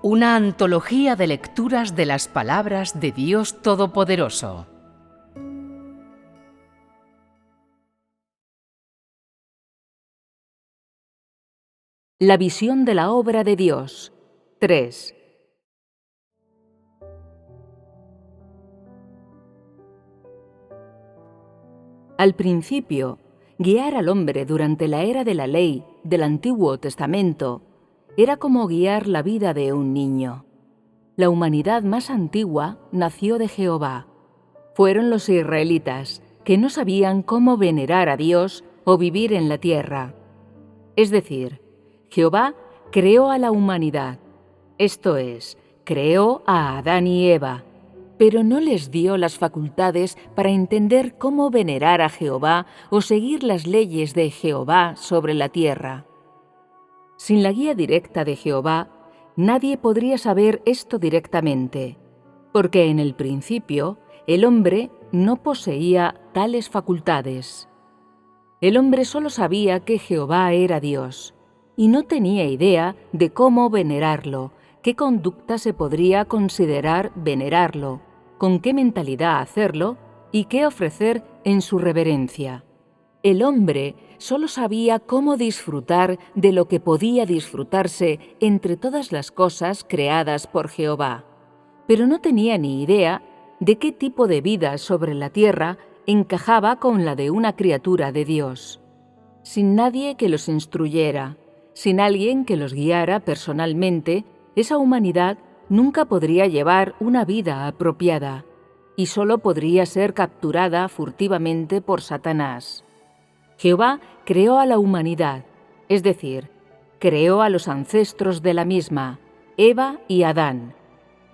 Una antología de lecturas de las palabras de Dios Todopoderoso. La visión de la obra de Dios. 3. Al principio, guiar al hombre durante la era de la ley del Antiguo Testamento era como guiar la vida de un niño. La humanidad más antigua nació de Jehová. Fueron los israelitas, que no sabían cómo venerar a Dios o vivir en la tierra. Es decir, Jehová creó a la humanidad, esto es, creó a Adán y Eva, pero no les dio las facultades para entender cómo venerar a Jehová o seguir las leyes de Jehová sobre la tierra. Sin la guía directa de Jehová, nadie podría saber esto directamente, porque en el principio el hombre no poseía tales facultades. El hombre solo sabía que Jehová era Dios, y no tenía idea de cómo venerarlo, qué conducta se podría considerar venerarlo, con qué mentalidad hacerlo y qué ofrecer en su reverencia. El hombre solo sabía cómo disfrutar de lo que podía disfrutarse entre todas las cosas creadas por Jehová, pero no tenía ni idea de qué tipo de vida sobre la tierra encajaba con la de una criatura de Dios. Sin nadie que los instruyera, sin alguien que los guiara personalmente, esa humanidad nunca podría llevar una vida apropiada y solo podría ser capturada furtivamente por Satanás. Jehová creó a la humanidad, es decir, creó a los ancestros de la misma, Eva y Adán,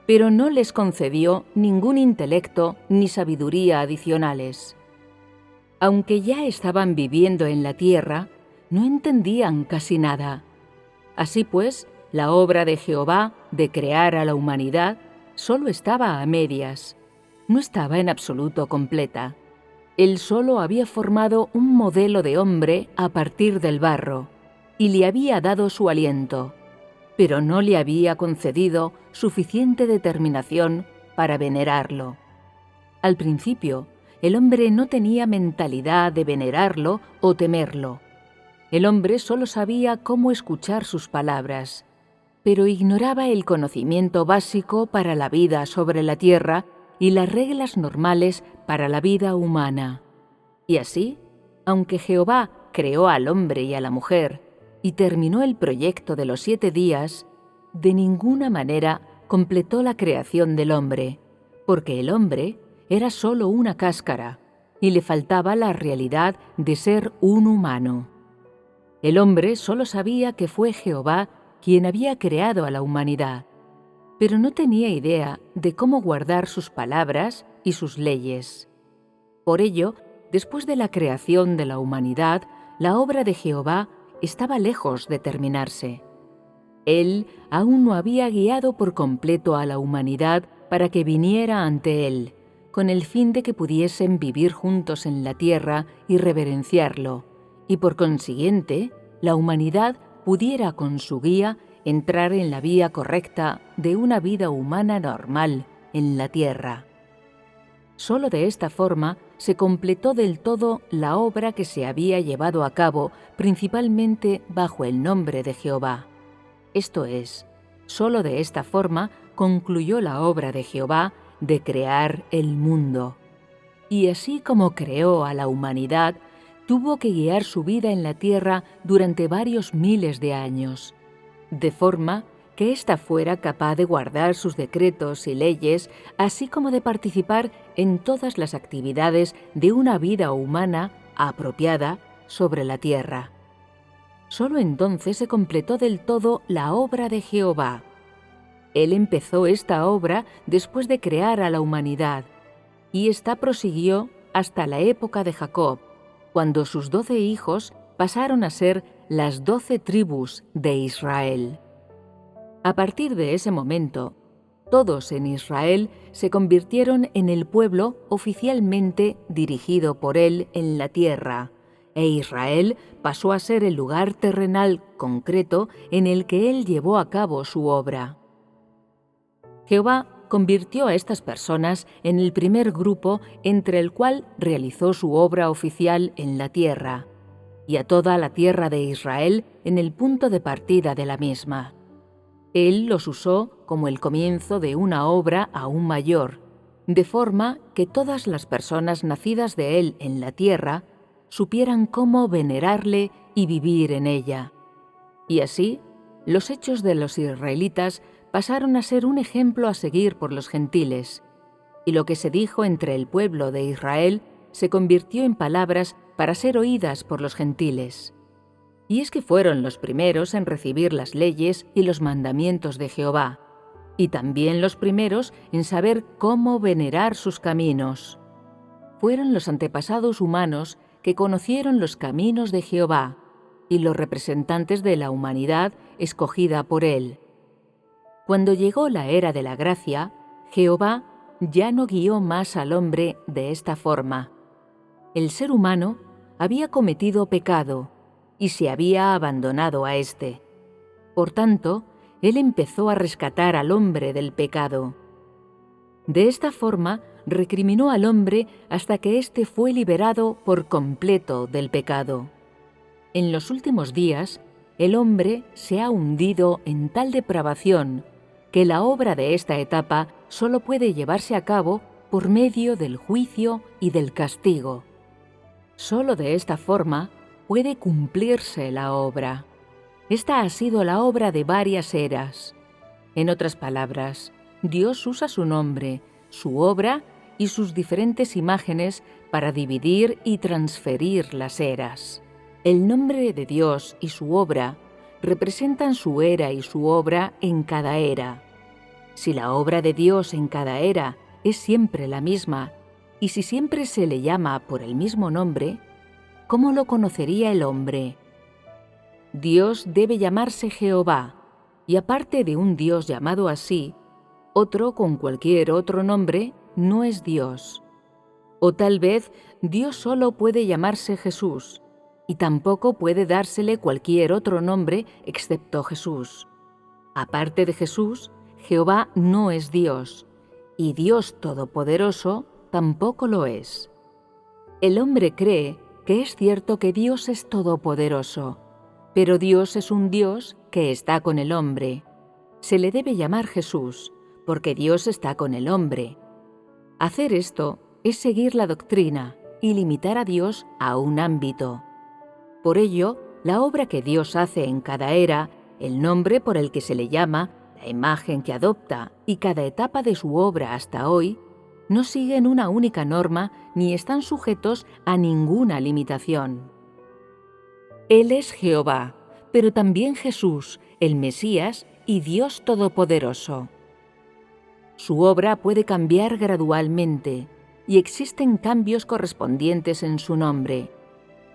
pero no les concedió ningún intelecto ni sabiduría adicionales. Aunque ya estaban viviendo en la tierra, no entendían casi nada. Así pues, la obra de Jehová de crear a la humanidad solo estaba a medias, no estaba en absoluto completa. Él solo había formado un modelo de hombre a partir del barro, y le había dado su aliento, pero no le había concedido suficiente determinación para venerarlo. Al principio, el hombre no tenía mentalidad de venerarlo o temerlo. El hombre solo sabía cómo escuchar sus palabras, pero ignoraba el conocimiento básico para la vida sobre la tierra y las reglas normales para la vida humana. Y así, aunque Jehová creó al hombre y a la mujer y terminó el proyecto de los 7 días, de ninguna manera completó la creación del hombre, porque el hombre era solo una cáscara y le faltaba la realidad de ser un humano. El hombre solo sabía que fue Jehová quien había creado a la humanidad, pero no tenía idea de cómo guardar sus palabras y sus leyes. Por ello, después de la creación de la humanidad, la obra de Jehová estaba lejos de terminarse. Él aún no había guiado por completo a la humanidad para que viniera ante Él, con el fin de que pudiesen vivir juntos en la tierra y reverenciarlo, y por consiguiente, la humanidad pudiera con su guía entrar en la vía correcta de una vida humana normal en la tierra. Solo de esta forma se completó del todo la obra que se había llevado a cabo principalmente bajo el nombre de Jehová. Esto es, solo de esta forma concluyó la obra de Jehová de crear el mundo. Y así como creó a la humanidad, tuvo que guiar su vida en la tierra durante varios miles de años, de forma que ésta fuera capaz de guardar sus decretos y leyes, así como de participar en todas las actividades de una vida humana apropiada sobre la tierra. Solo entonces se completó del todo la obra de Jehová. Él empezó esta obra después de crear a la humanidad, y ésta prosiguió hasta la época de Jacob, cuando sus 12 hijos pasaron a ser las 12 tribus de Israel. A partir de ese momento, todos en Israel se convirtieron en el pueblo oficialmente dirigido por él en la tierra, e Israel pasó a ser el lugar terrenal concreto en el que él llevó a cabo su obra. Jehová convirtió a estas personas en el primer grupo entre el cual realizó su obra oficial en la tierra, y a toda la tierra de Israel en el punto de partida de la misma. Él los usó como el comienzo de una obra aún mayor, de forma que todas las personas nacidas de Él en la tierra supieran cómo venerarle y vivir en ella. Y así, los hechos de los israelitas pasaron a ser un ejemplo a seguir por los gentiles, y lo que se dijo entre el pueblo de Israel se convirtió en palabras para ser oídas por los gentiles. Y es que fueron los primeros en recibir las leyes y los mandamientos de Jehová, y también los primeros en saber cómo venerar sus caminos. Fueron los antepasados humanos que conocieron los caminos de Jehová, y los representantes de la humanidad escogida por Él. Cuando llegó la era de la gracia, Jehová ya no guió más al hombre de esta forma. El ser humano había cometido pecado y se había abandonado a éste. Por tanto, Él empezó a rescatar al hombre del pecado. De esta forma, recriminó al hombre hasta que éste fue liberado por completo del pecado. En los últimos días, el hombre se ha hundido en tal depravación que la obra de esta etapa solo puede llevarse a cabo por medio del juicio y del castigo. Solo de esta forma puede cumplirse la obra. Esta ha sido la obra de varias eras. En otras palabras, Dios usa su nombre, su obra y sus diferentes imágenes para dividir y transferir las eras. El nombre de Dios y su obra representan su era y su obra en cada era. Si la obra de Dios en cada era es siempre la misma, y si siempre se le llama por el mismo nombre, ¿cómo lo conocería el hombre? Dios debe llamarse Jehová, y aparte de un Dios llamado así, otro con cualquier otro nombre no es Dios. O tal vez Dios solo puede llamarse Jesús, y tampoco puede dársele cualquier otro nombre excepto Jesús. Aparte de Jesús, Jehová no es Dios, y Dios Todopoderoso tampoco lo es. El hombre cree que es cierto que Dios es todopoderoso, pero Dios es un Dios que está con el hombre. Se le debe llamar Jesús, porque Dios está con el hombre. Hacer esto es seguir la doctrina y limitar a Dios a un ámbito. Por ello, la obra que Dios hace en cada era, el nombre por el que se le llama, la imagen que adopta y cada etapa de su obra hasta hoy, no siguen una única norma ni están sujetos a ninguna limitación. Él es Jehová, pero también Jesús, el Mesías y Dios Todopoderoso. Su obra puede cambiar gradualmente y existen cambios correspondientes en su nombre.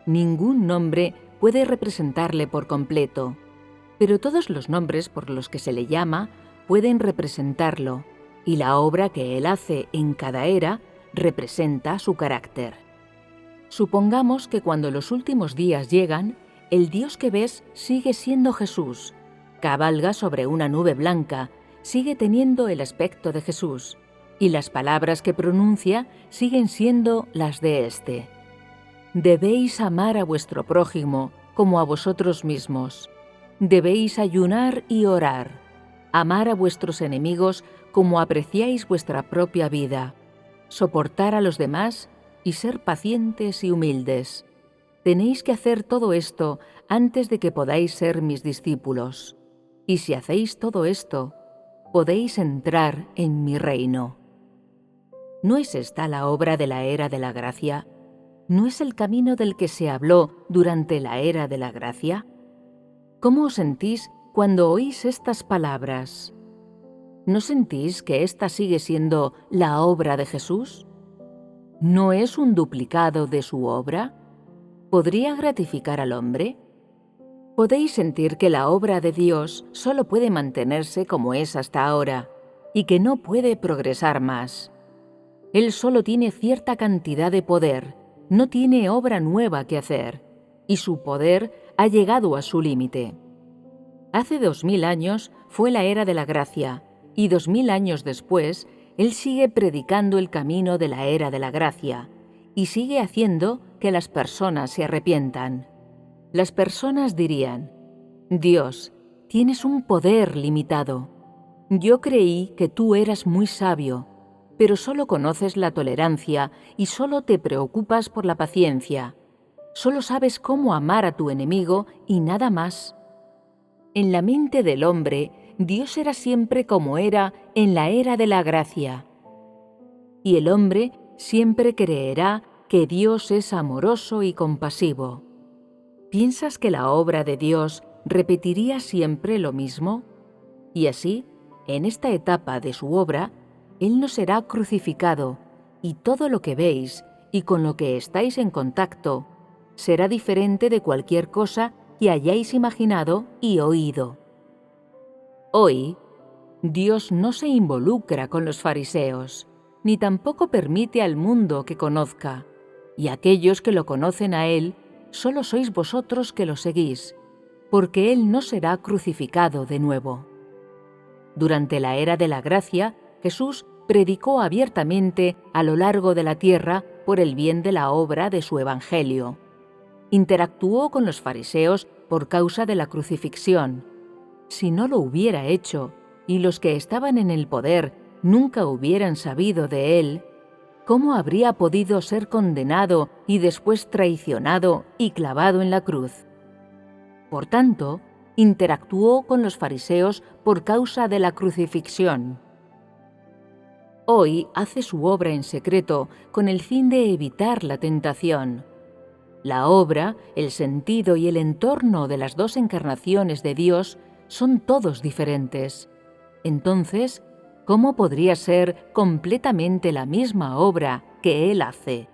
Ningún nombre puede representarle por completo, pero todos los nombres por los que se le llama pueden representarlo, y la obra que él hace en cada era representa su carácter. Supongamos que cuando los últimos días llegan, el Dios que ves sigue siendo Jesús, cabalga sobre una nube blanca, sigue teniendo el aspecto de Jesús, y las palabras que pronuncia siguen siendo las de éste. Debéis amar a vuestro prójimo como a vosotros mismos. Debéis ayunar y orar. Amar a vuestros enemigos como apreciáis vuestra propia vida. Soportar a los demás y ser pacientes y humildes. Tenéis que hacer todo esto antes de que podáis ser mis discípulos. Y si hacéis todo esto, podéis entrar en mi reino. ¿No es esta la obra de la era de la gracia? ¿No es el camino del que se habló durante la era de la gracia? ¿Cómo os sentís cuando oís estas palabras? ¿No sentís que esta sigue siendo la obra de Jesús? ¿No es un duplicado de su obra? ¿Podría gratificar al hombre? Podéis sentir que la obra de Dios solo puede mantenerse como es hasta ahora y que no puede progresar más. Él solo tiene cierta cantidad de poder, no tiene obra nueva que hacer, y su poder ha llegado a su límite. Hace 2000 años fue la era de la gracia, y 2000 años después, Él sigue predicando el camino de la era de la gracia y sigue haciendo que las personas se arrepientan. Las personas dirían: Dios, tienes un poder limitado. Yo creí que tú eras muy sabio, pero solo conoces la tolerancia y solo te preocupas por la paciencia. Solo sabes cómo amar a tu enemigo y nada más. En la mente del hombre, Dios era siempre como era en la era de la gracia. Y el hombre siempre creerá que Dios es amoroso y compasivo. ¿Piensas que la obra de Dios repetiría siempre lo mismo? Y así, en esta etapa de su obra, Él no será crucificado, y todo lo que veis y con lo que estáis en contacto será diferente de cualquier cosa que hayáis imaginado y oído. Hoy, Dios no se involucra con los fariseos, ni tampoco permite al mundo que conozca, y aquellos que lo conocen a Él, solo sois vosotros que lo seguís, porque Él no será crucificado de nuevo. Durante la era de la gracia, Jesús predicó abiertamente a lo largo de la tierra por el bien de la obra de su Evangelio. Interactuó con los fariseos por causa de la crucifixión. Si no lo hubiera hecho, y los que estaban en el poder nunca hubieran sabido de él, ¿cómo habría podido ser condenado y después traicionado y clavado en la cruz? Por tanto, interactuó con los fariseos por causa de la crucifixión. Hoy hace su obra en secreto con el fin de evitar la tentación. La obra, el sentido y el entorno de las dos encarnaciones de Dios son todos diferentes. Entonces, ¿cómo podría ser completamente la misma obra que Él hace?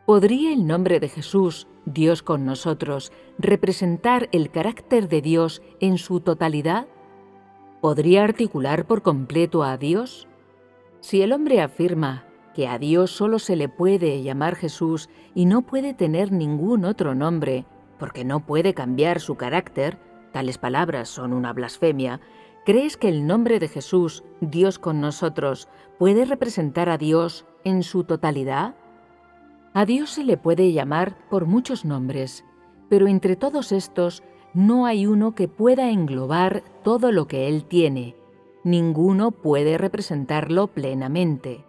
¿Podría el nombre de Jesús, Dios con nosotros, representar el carácter de Dios en su totalidad? ¿Podría articular por completo a Dios? Si el hombre afirma que a Dios solo se le puede llamar Jesús y no puede tener ningún otro nombre, porque no puede cambiar su carácter, tales palabras son una blasfemia, ¿crees que el nombre de Jesús, Dios con nosotros, puede representar a Dios en su totalidad? A Dios se le puede llamar por muchos nombres, pero entre todos estos no hay uno que pueda englobar todo lo que Él tiene. Ninguno puede representarlo plenamente.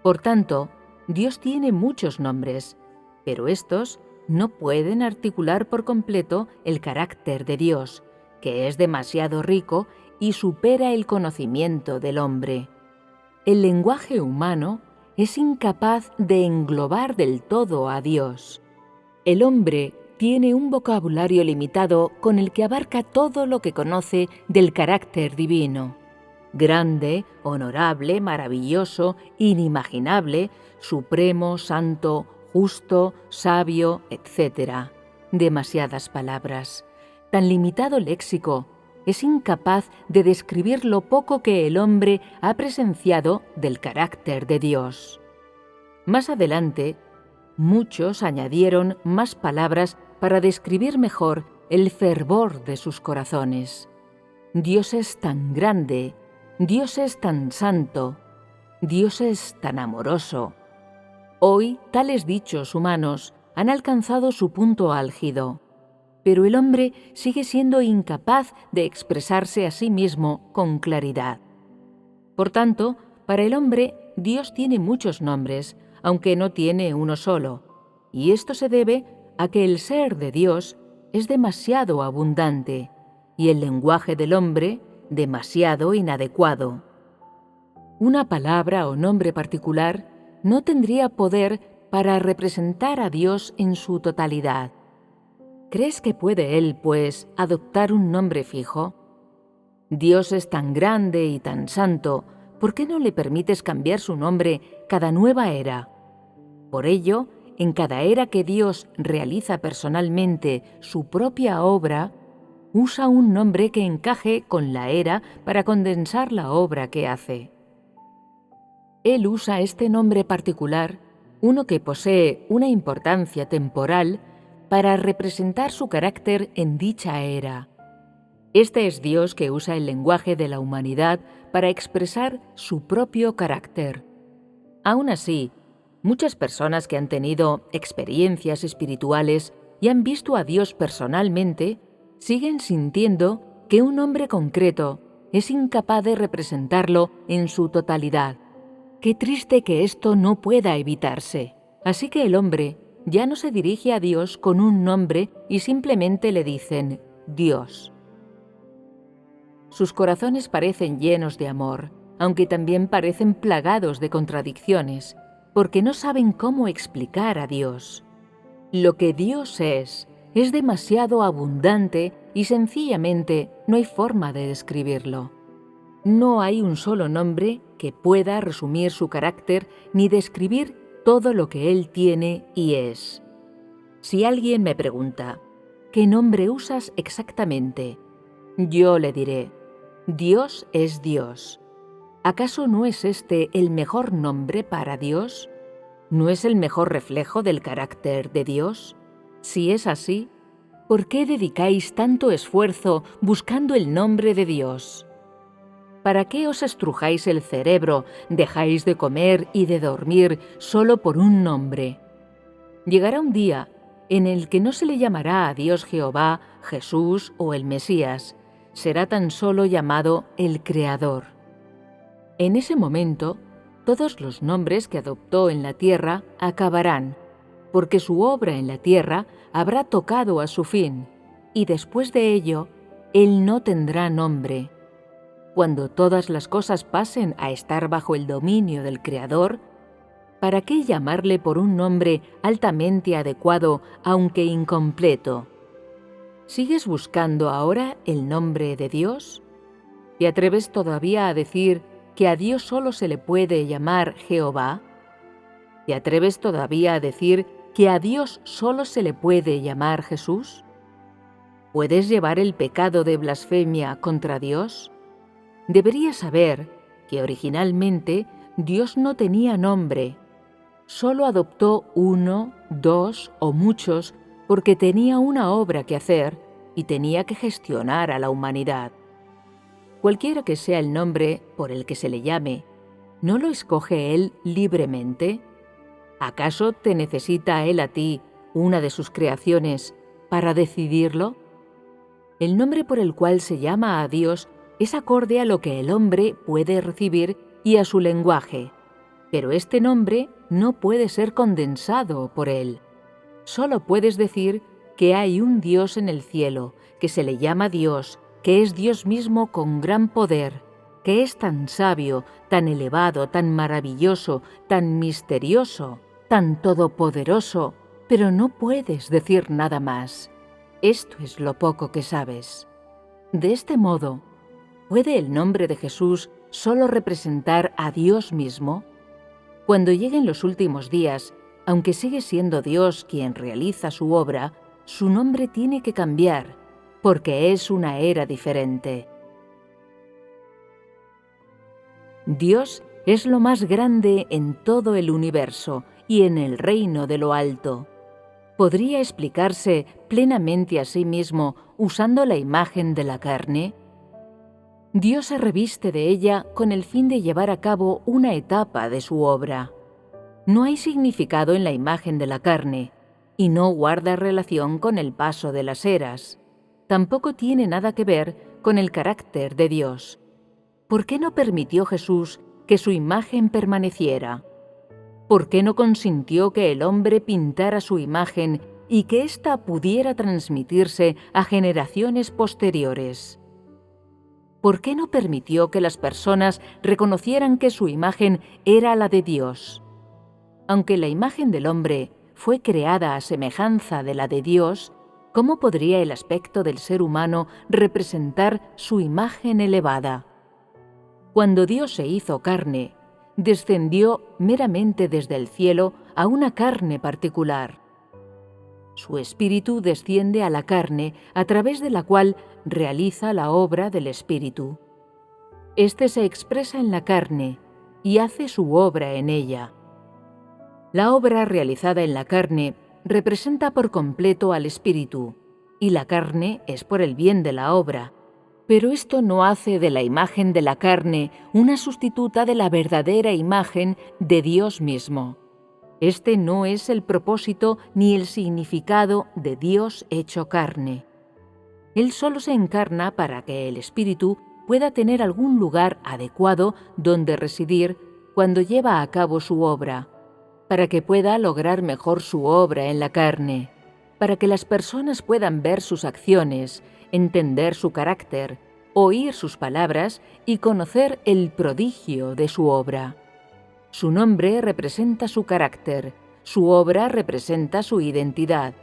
Por tanto, Dios tiene muchos nombres, pero estos no pueden articular por completo el carácter de Dios, que es demasiado rico y supera el conocimiento del hombre. El lenguaje humano es incapaz de englobar del todo a Dios. El hombre tiene un vocabulario limitado con el que abarca todo lo que conoce del carácter divino. Grande, honorable, maravilloso, inimaginable, supremo, santo, justo, sabio, etc. Demasiadas palabras. Tan limitado léxico es incapaz de describir lo poco que el hombre ha presenciado del carácter de Dios. Más adelante, muchos añadieron más palabras para describir mejor el fervor de sus corazones. Dios es tan grande, Dios es tan santo, Dios es tan amoroso. Hoy, tales dichos humanos han alcanzado su punto álgido, pero el hombre sigue siendo incapaz de expresarse a sí mismo con claridad. Por tanto, para el hombre, Dios tiene muchos nombres, aunque no tiene uno solo, y esto se debe a que el ser de Dios es demasiado abundante y el lenguaje del hombre demasiado inadecuado. Una palabra o nombre particular no tendría poder para representar a Dios en su totalidad. ¿Crees que puede Él, pues, adoptar un nombre fijo? Dios es tan grande y tan santo, ¿por qué no le permites cambiar su nombre cada nueva era? Por ello, en cada era que Dios realiza personalmente su propia obra, usa un nombre que encaje con la era para condensar la obra que hace. Él usa este nombre particular, uno que posee una importancia temporal, para representar su carácter en dicha era. Este es Dios que usa el lenguaje de la humanidad para expresar su propio carácter. Aún así, muchas personas que han tenido experiencias espirituales y han visto a Dios personalmente, siguen sintiendo que un hombre concreto es incapaz de representarlo en su totalidad. Qué triste que esto no pueda evitarse. Así que el hombre ya no se dirige a Dios con un nombre y simplemente le dicen Dios. Sus corazones parecen llenos de amor, aunque también parecen plagados de contradicciones, porque no saben cómo explicar a Dios. Lo que Dios es demasiado abundante y sencillamente no hay forma de describirlo. No hay un solo nombre que pueda resumir su carácter ni describir todo lo que Él tiene y es. Si alguien me pregunta, ¿qué nombre usas exactamente? Yo le diré, Dios es Dios. ¿Acaso no es este el mejor nombre para Dios? ¿No es el mejor reflejo del carácter de Dios? Si es así, ¿por qué dedicáis tanto esfuerzo buscando el nombre de Dios? ¿Para qué os estrujáis el cerebro, dejáis de comer y de dormir solo por un nombre? Llegará un día en el que no se le llamará a Dios Jehová, Jesús o el Mesías, será tan solo llamado el Creador. En ese momento, todos los nombres que adoptó en la tierra acabarán, porque su obra en la tierra habrá tocado a su fin, y después de ello, Él no tendrá nombre. Cuando todas las cosas pasen a estar bajo el dominio del Creador, ¿para qué llamarle por un nombre altamente adecuado, aunque incompleto? ¿Sigues buscando ahora el nombre de Dios? ¿Te atreves todavía a decir que a Dios solo se le puede llamar Jehová? ¿Te atreves todavía a decir que a Dios solo se le puede llamar Jesús? ¿Puedes llevar el pecado de blasfemia contra Dios? Deberías saber que originalmente Dios no tenía nombre. Solo adoptó uno, dos o muchos porque tenía una obra que hacer y tenía que gestionar a la humanidad. Cualquiera que sea el nombre por el que se le llame, ¿no lo escoge Él libremente? ¿Acaso te necesita Él a ti, una de sus creaciones, para decidirlo? El nombre por el cual se llama a Dios es acorde a lo que el hombre puede recibir y a su lenguaje, pero este nombre no puede ser condensado por Él. Solo puedes decir que hay un Dios en el cielo, que se le llama Dios, que es Dios mismo con gran poder, que es tan sabio, tan elevado, tan maravilloso, tan misterioso, tan todopoderoso, pero no puedes decir nada más. Esto es lo poco que sabes. De este modo, ¿puede el nombre de Jesús solo representar a Dios mismo? Cuando lleguen los últimos días, aunque sigue siendo Dios quien realiza su obra, su nombre tiene que cambiar, porque es una era diferente. Dios es lo más grande en todo el universo y en el reino de lo alto. ¿Podría explicarse plenamente a sí mismo usando la imagen de la carne? Dios se reviste de ella con el fin de llevar a cabo una etapa de su obra. No hay significado en la imagen de la carne, y no guarda relación con el paso de las eras. Tampoco tiene nada que ver con el carácter de Dios. ¿Por qué no permitió Jesús que su imagen permaneciera? ¿Por qué no consintió que el hombre pintara su imagen y que ésta pudiera transmitirse a generaciones posteriores? ¿Por qué no permitió que las personas reconocieran que su imagen era la de Dios? Aunque la imagen del hombre fue creada a semejanza de la de Dios, ¿cómo podría el aspecto del ser humano representar su imagen elevada? Cuando Dios se hizo carne, descendió meramente desde el cielo a una carne particular. Su espíritu desciende a la carne a través de la cual realiza la obra del espíritu. Este se expresa en la carne y hace su obra en ella. La obra realizada en la carne representa por completo al espíritu, y la carne es por el bien de la obra. Pero esto no hace de la imagen de la carne una sustituta de la verdadera imagen de Dios mismo. Este no es el propósito ni el significado de Dios hecho carne. Él solo se encarna para que el Espíritu pueda tener algún lugar adecuado donde residir cuando lleva a cabo su obra, para que pueda lograr mejor su obra en la carne, para que las personas puedan ver sus acciones, entender su carácter, oír sus palabras y conocer el prodigio de su obra. Su nombre representa su carácter, su obra representa su identidad,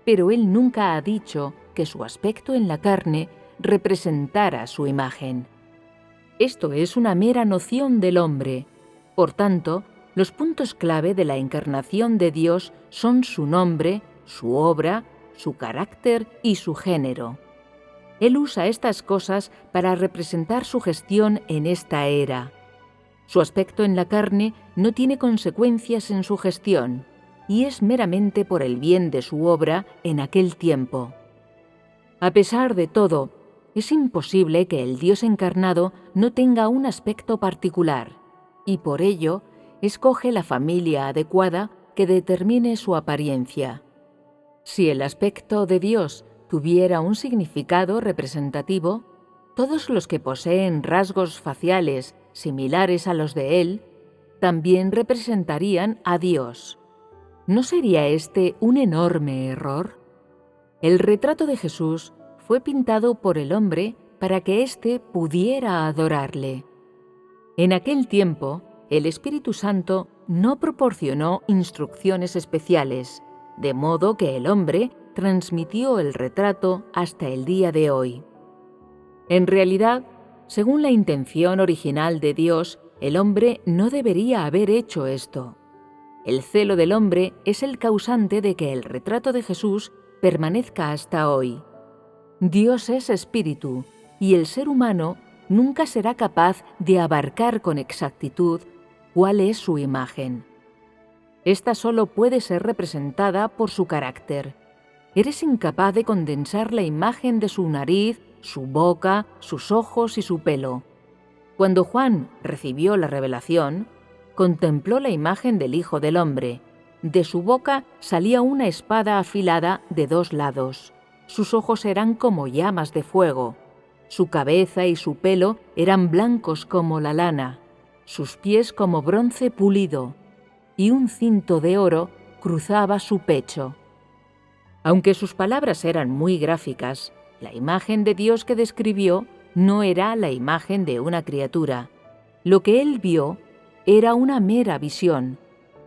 pero él nunca ha dicho que su aspecto en la carne representara su imagen. Esto es una mera noción del hombre. Por tanto, los puntos clave de la encarnación de Dios son su nombre, su obra, su carácter y su género. Él usa estas cosas para representar su gestión en esta era. Su aspecto en la carne no tiene consecuencias en su gestión, y es meramente por el bien de su obra en aquel tiempo. A pesar de todo, es imposible que el Dios encarnado no tenga un aspecto particular, y por ello escoge la familia adecuada que determine su apariencia. Si el aspecto de Dios tuviera un significado representativo, todos los que poseen rasgos faciales similares a los de Él también representarían a Dios. ¿No sería este un enorme error? El retrato de Jesús fue pintado por el hombre para que éste pudiera adorarle. En aquel tiempo, el Espíritu Santo no proporcionó instrucciones especiales, de modo que el hombre transmitió el retrato hasta el día de hoy. En realidad, según la intención original de Dios, el hombre no debería haber hecho esto. El celo del hombre es el causante de que el retrato de Jesús permanezca hasta hoy. Dios es espíritu, y el ser humano nunca será capaz de abarcar con exactitud cuál es su imagen. Esta solo puede ser representada por su carácter. Eres incapaz de condensar la imagen de su nariz, su boca, sus ojos y su pelo. Cuando Juan recibió la revelación, contempló la imagen del Hijo del Hombre. De su boca salía una espada afilada de 2 lados. Sus ojos eran como llamas de fuego. Su cabeza y su pelo eran blancos como la lana, sus pies como bronce pulido, y un cinto de oro cruzaba su pecho. Aunque sus palabras eran muy gráficas, la imagen de Dios que describió no era la imagen de una criatura. Lo que él vio era una mera visión,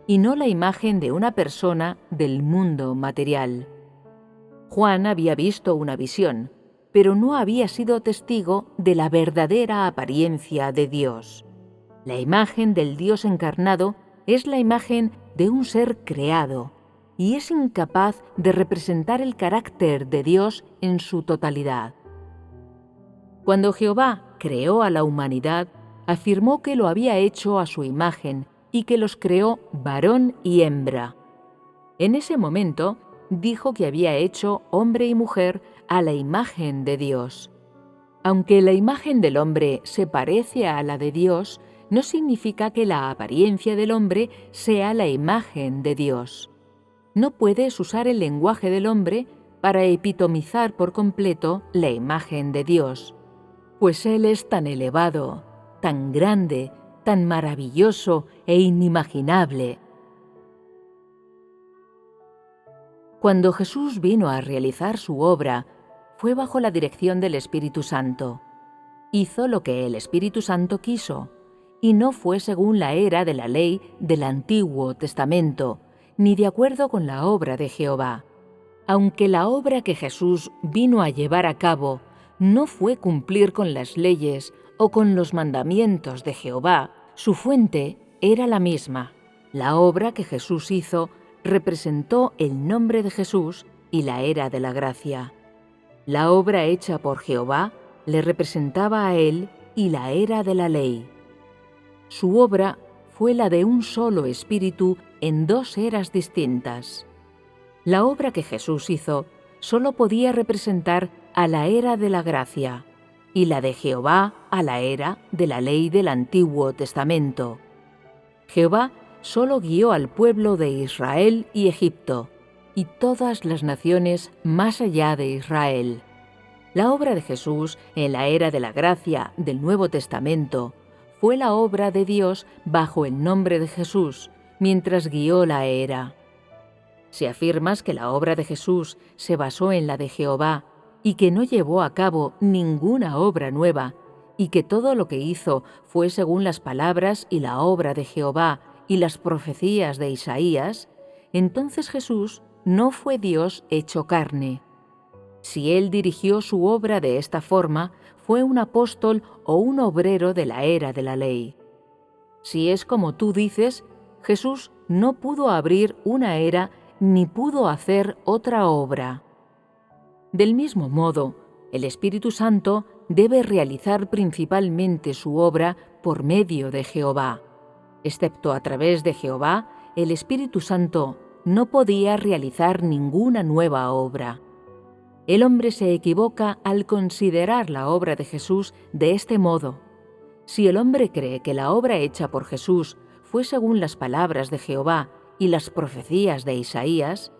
y no la imagen de una persona del mundo material. Juan había visto una visión, pero no había sido testigo de la verdadera apariencia de Dios. La imagen del Dios encarnado es la imagen de un ser creado, y es incapaz de representar el carácter de Dios en su totalidad. Cuando Jehová creó a la humanidad, afirmó que lo había hecho a su imagen y que los creó varón y hembra. En ese momento, dijo que había hecho hombre y mujer a la imagen de Dios. Aunque la imagen del hombre se parece a la de Dios, no significa que la apariencia del hombre sea la imagen de Dios. No puedes usar el lenguaje del hombre para epitomizar por completo la imagen de Dios, pues Él es tan elevado, tan grande, tan maravilloso e inimaginable. Cuando Jesús vino a realizar su obra, fue bajo la dirección del Espíritu Santo. Hizo lo que el Espíritu Santo quiso, y no fue según la era de la ley del Antiguo Testamento, ni de acuerdo con la obra de Jehová. Aunque la obra que Jesús vino a llevar a cabo no fue cumplir con las leyes o con los mandamientos de Jehová, su fuente era la misma. La obra que Jesús hizo representó el nombre de Jesús y la era de la gracia. La obra hecha por Jehová le representaba a él y la era de la ley. Su obra fue la de un solo espíritu en 2 eras distintas. La obra que Jesús hizo solo podía representar a la era de la gracia, y la de Jehová a la era de la ley del Antiguo Testamento. Jehová solo guió al pueblo de Israel y Egipto, y todas las naciones más allá de Israel. La obra de Jesús en la era de la gracia del Nuevo Testamento fue la obra de Dios bajo el nombre de Jesús, mientras guió la era. Si afirmas que la obra de Jesús se basó en la de Jehová y que no llevó a cabo ninguna obra nueva, y que todo lo que hizo fue según las palabras y la obra de Jehová y las profecías de Isaías, entonces Jesús no fue Dios hecho carne. Si él dirigió su obra de esta forma, fue un apóstol o un obrero de la era de la ley. Si es como tú dices, Jesús no pudo abrir una era ni pudo hacer otra obra. Del mismo modo, el Espíritu Santo debe realizar principalmente su obra por medio de Jehová. Excepto a través de Jehová, el Espíritu Santo no podía realizar ninguna nueva obra. El hombre se equivoca al considerar la obra de Jesús de este modo. Si el hombre cree que la obra hecha por Jesús fue según las palabras de Jehová y las profecías de Isaías,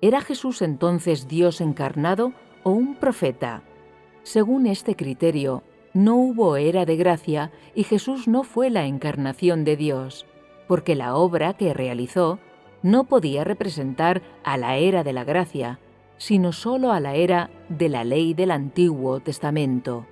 ¿era Jesús entonces Dios encarnado o un profeta? Según este criterio, no hubo era de gracia y Jesús no fue la encarnación de Dios, porque la obra que realizó no podía representar a la era de la gracia, sino solo a la era de la ley del Antiguo Testamento.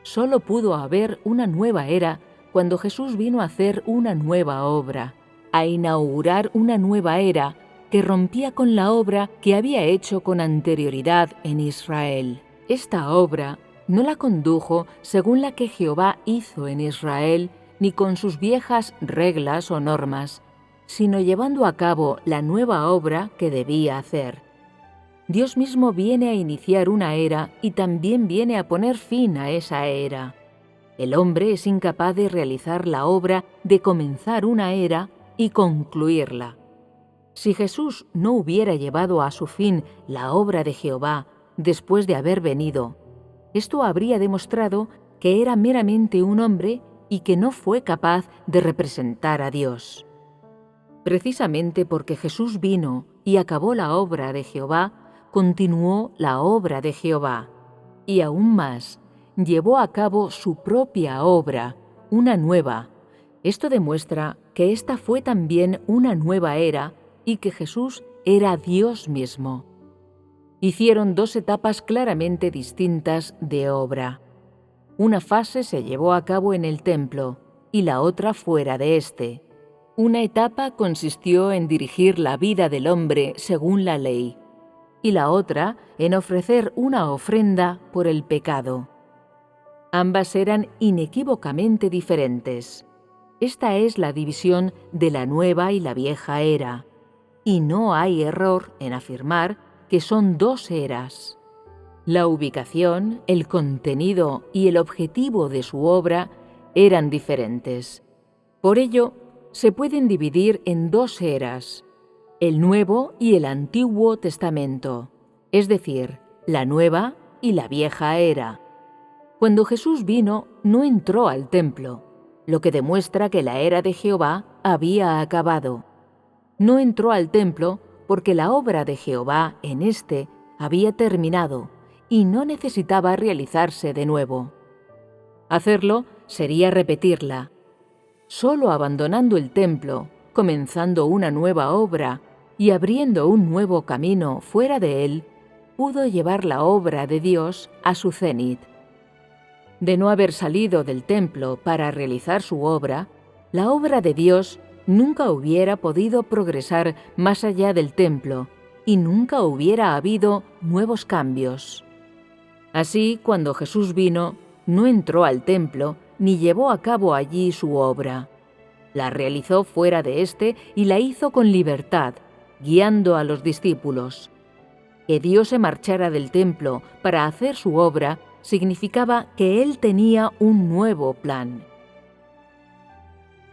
Solo pudo haber una nueva era cuando Jesús vino a hacer una nueva obra, a inaugurar una nueva era que rompía con la obra que había hecho con anterioridad en Israel. Esta obra no la condujo según la que Jehová hizo en Israel, ni con sus viejas reglas o normas, sino llevando a cabo la nueva obra que debía hacer. Dios mismo viene a iniciar una era y también viene a poner fin a esa era. El hombre es incapaz de realizar la obra de comenzar una era y concluirla. Si Jesús no hubiera llevado a su fin la obra de Jehová después de haber venido, esto habría demostrado que era meramente un hombre y que no fue capaz de representar a Dios. Precisamente porque Jesús vino y acabó la obra de Jehová, continuó la obra de Jehová, y aún más, llevó a cabo su propia obra, una nueva. Esto demuestra que esta fue también una nueva era y que Jesús era Dios mismo. Hicieron dos etapas claramente distintas de obra. Una fase se llevó a cabo en el templo y la otra fuera de éste. Una etapa consistió en dirigir la vida del hombre según la ley, y la otra en ofrecer una ofrenda por el pecado. Ambas eran inequívocamente diferentes. Esta es la división de la nueva y la vieja era, y no hay error en afirmar que son dos eras. La ubicación, el contenido y el objetivo de su obra eran diferentes. Por ello, se pueden dividir en dos eras, el Nuevo y el Antiguo Testamento, es decir, la nueva y la vieja era. Cuando Jesús vino, no entró al templo, lo que demuestra que la era de Jehová había acabado. No entró al templo porque la obra de Jehová en éste había terminado y no necesitaba realizarse de nuevo. Hacerlo sería repetirla. Solo abandonando el templo, comenzando una nueva obra y abriendo un nuevo camino fuera de él, pudo llevar la obra de Dios a su cenit. De no haber salido del templo para realizar su obra, la obra de Dios nunca hubiera podido progresar más allá del templo y nunca hubiera habido nuevos cambios. Así, cuando Jesús vino, no entró al templo ni llevó a cabo allí su obra. La realizó fuera de éste y la hizo con libertad, guiando a los discípulos. Que Dios se marchara del templo para hacer su obra significaba que Él tenía un nuevo plan.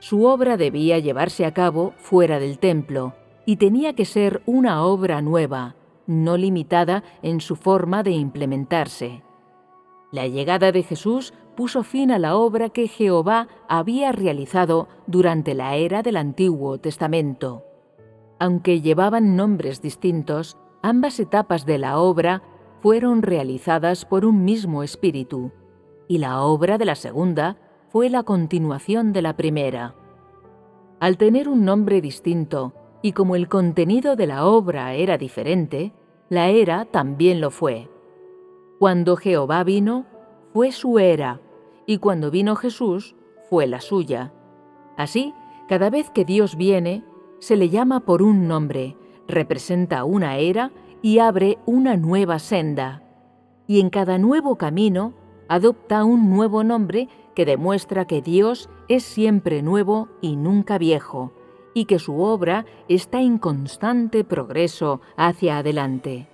Su obra debía llevarse a cabo fuera del templo y tenía que ser una obra nueva, no limitada en su forma de implementarse. La llegada de Jesús puso fin a la obra que Jehová había realizado durante la era del Antiguo Testamento. Aunque llevaban nombres distintos, ambas etapas de la obra fueron realizadas por un mismo espíritu, y la obra de la segunda fue la continuación de la primera. Al tener un nombre distinto, y como el contenido de la obra era diferente, la era también lo fue. Cuando Jehová vino, fue su era, y cuando vino Jesús, fue la suya. Así, cada vez que Dios viene, se le llama por un nombre, representa una era y abre una nueva senda. Y en cada nuevo camino, adopta un nuevo nombre que demuestra que Dios es siempre nuevo y nunca viejo, y que su obra está en constante progreso hacia adelante.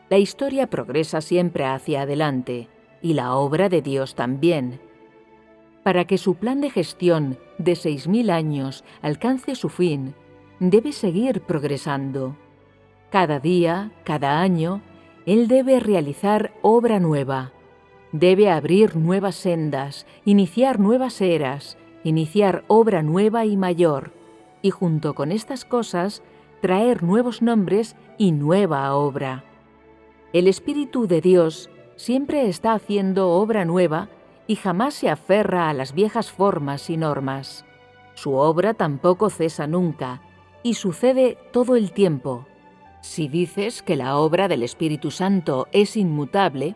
La historia progresa siempre hacia adelante, y la obra de Dios también. Para que su plan de gestión de 6000 años alcance su fin, debe seguir progresando. Cada día, cada año, Él debe realizar obra nueva. Debe abrir nuevas sendas, iniciar nuevas eras, iniciar obra nueva y mayor, y junto con estas cosas, traer nuevos nombres y nueva obra. El Espíritu de Dios siempre está haciendo obra nueva y jamás se aferra a las viejas formas y normas. Su obra tampoco cesa nunca, y sucede todo el tiempo. Si dices que la obra del Espíritu Santo es inmutable,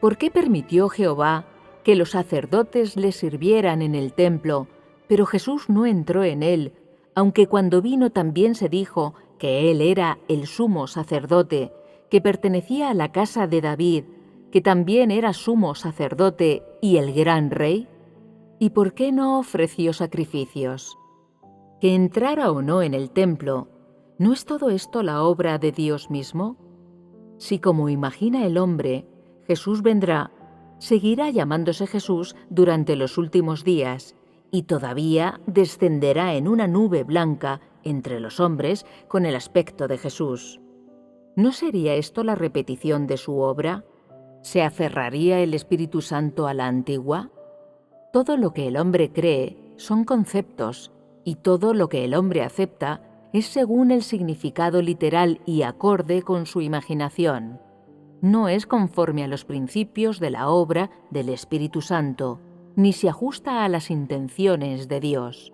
¿por qué permitió Jehová que los sacerdotes le sirvieran en el templo, pero Jesús no entró en él, aunque cuando vino también se dijo que él era el sumo sacerdote, que pertenecía a la casa de David, que también era sumo sacerdote y el gran rey? ¿Y por qué no ofreció sacrificios? Que entrara o no en el templo, ¿no es todo esto la obra de Dios mismo? Si como imagina el hombre, Jesús vendrá, seguirá llamándose Jesús durante los últimos días, y todavía descenderá en una nube blanca entre los hombres con el aspecto de Jesús. ¿No sería esto la repetición de su obra? ¿Se aferraría el Espíritu Santo a la antigua? Todo lo que el hombre cree son conceptos, y todo lo que el hombre acepta es según el significado literal y acorde con su imaginación. No es conforme a los principios de la obra del Espíritu Santo, ni se ajusta a las intenciones de Dios.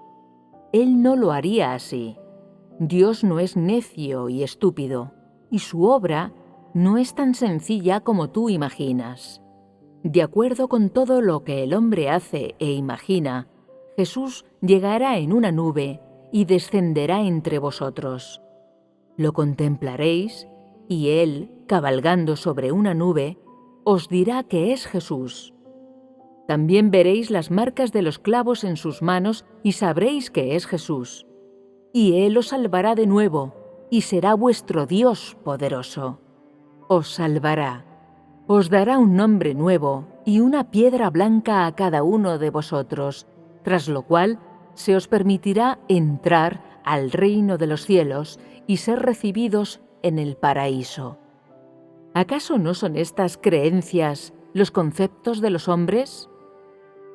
Él no lo haría así. Dios no es necio y estúpido, y su obra no es tan sencilla como tú imaginas. De acuerdo con todo lo que el hombre hace e imagina, Jesús llegará en una nube y descenderá entre vosotros. Lo contemplaréis, y Él, cabalgando sobre una nube, os dirá que es Jesús. También veréis las marcas de los clavos en sus manos y sabréis que es Jesús. Y Él os salvará de nuevo, y será vuestro Dios poderoso. Os salvará. Os dará un nombre nuevo y una piedra blanca a cada uno de vosotros, tras lo cual se os permitirá entrar al reino de los cielos y ser recibidos en el paraíso. ¿Acaso no son estas creencias los conceptos de los hombres?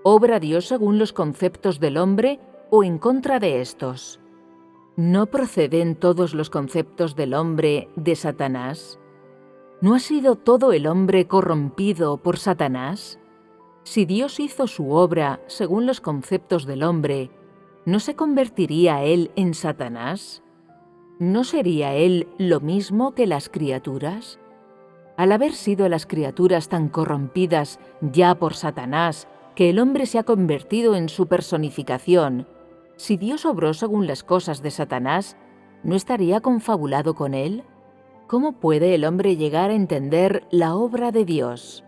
¿Obra Dios según los conceptos del hombre o en contra de estos? ¿No proceden todos los conceptos del hombre de Satanás? ¿No ha sido todo el hombre corrompido por Satanás? Si Dios hizo su obra según los conceptos del hombre, ¿no se convertiría él en Satanás? ¿No sería él lo mismo que las criaturas? Al haber sido las criaturas tan corrompidas ya por Satanás que el hombre se ha convertido en su personificación, si Dios obró según las cosas de Satanás, ¿no estaría confabulado con él? ¿Cómo puede el hombre llegar a entender la obra de Dios?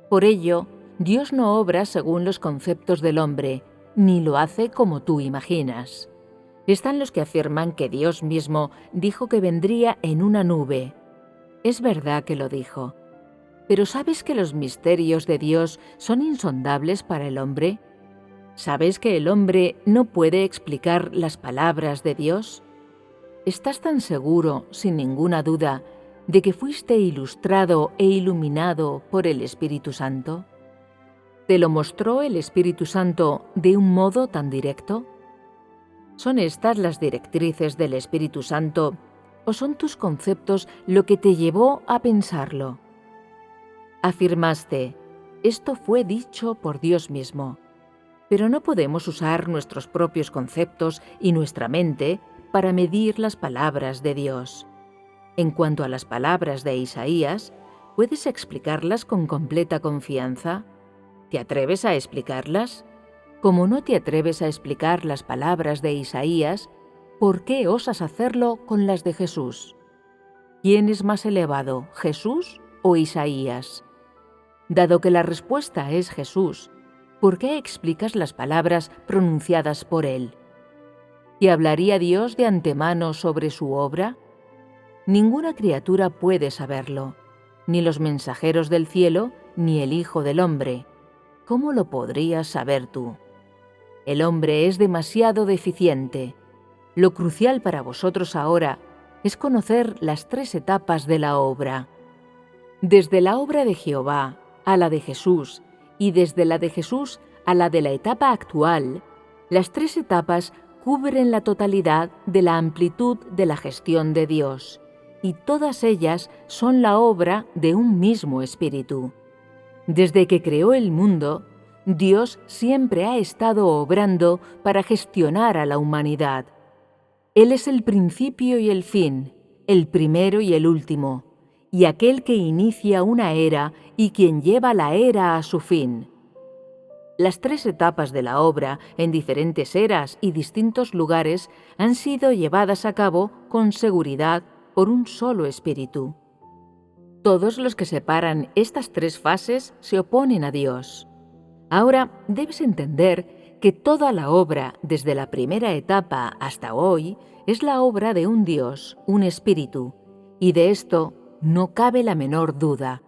Por ello, Dios no obra según los conceptos del hombre, ni lo hace como tú imaginas. Están los que afirman que Dios mismo dijo que vendría en una nube. Es verdad que lo dijo. Pero ¿sabes que los misterios de Dios son insondables para el hombre? ¿Sabes que el hombre no puede explicar las palabras de Dios? ¿Estás tan seguro, sin ninguna duda, de que fuiste ilustrado e iluminado por el Espíritu Santo? ¿Te lo mostró el Espíritu Santo de un modo tan directo? ¿Son estas las directrices del Espíritu Santo o son tus conceptos lo que te llevó a pensarlo? Afirmaste, esto fue dicho por Dios mismo, pero no podemos usar nuestros propios conceptos y nuestra mente para medir las palabras de Dios. En cuanto a las palabras de Isaías, ¿puedes explicarlas con completa confianza? ¿Te atreves a explicarlas? Como no te atreves a explicar las palabras de Isaías, ¿por qué osas hacerlo con las de Jesús? ¿Quién es más elevado, Jesús o Isaías? Dado que la respuesta es Jesús, ¿por qué explicas las palabras pronunciadas por él? ¿Y hablaría Dios de antemano sobre su obra? Ninguna criatura puede saberlo, ni los mensajeros del cielo, ni el Hijo del Hombre. ¿Cómo lo podrías saber tú? El hombre es demasiado deficiente. Lo crucial para vosotros ahora es conocer las 3 etapas de la obra. Desde la obra de Jehová a la de Jesús y desde la de Jesús a la de la etapa actual, las 3 etapas cubren la totalidad de la amplitud de la gestión de Dios, y todas ellas son la obra de un mismo Espíritu. Desde que creó el mundo, Dios siempre ha estado obrando para gestionar a la humanidad. Él es el principio y el fin, el primero y el último, y aquel que inicia una era y quien lleva la era a su fin. Las 3 etapas de la obra, en diferentes eras y distintos lugares, han sido llevadas a cabo con seguridad por un solo Espíritu. Todos los que separan estas 3 fases se oponen a Dios. Ahora debes entender que toda la obra, desde la primera etapa hasta hoy, es la obra de un Dios, un Espíritu, y de esto no cabe la menor duda.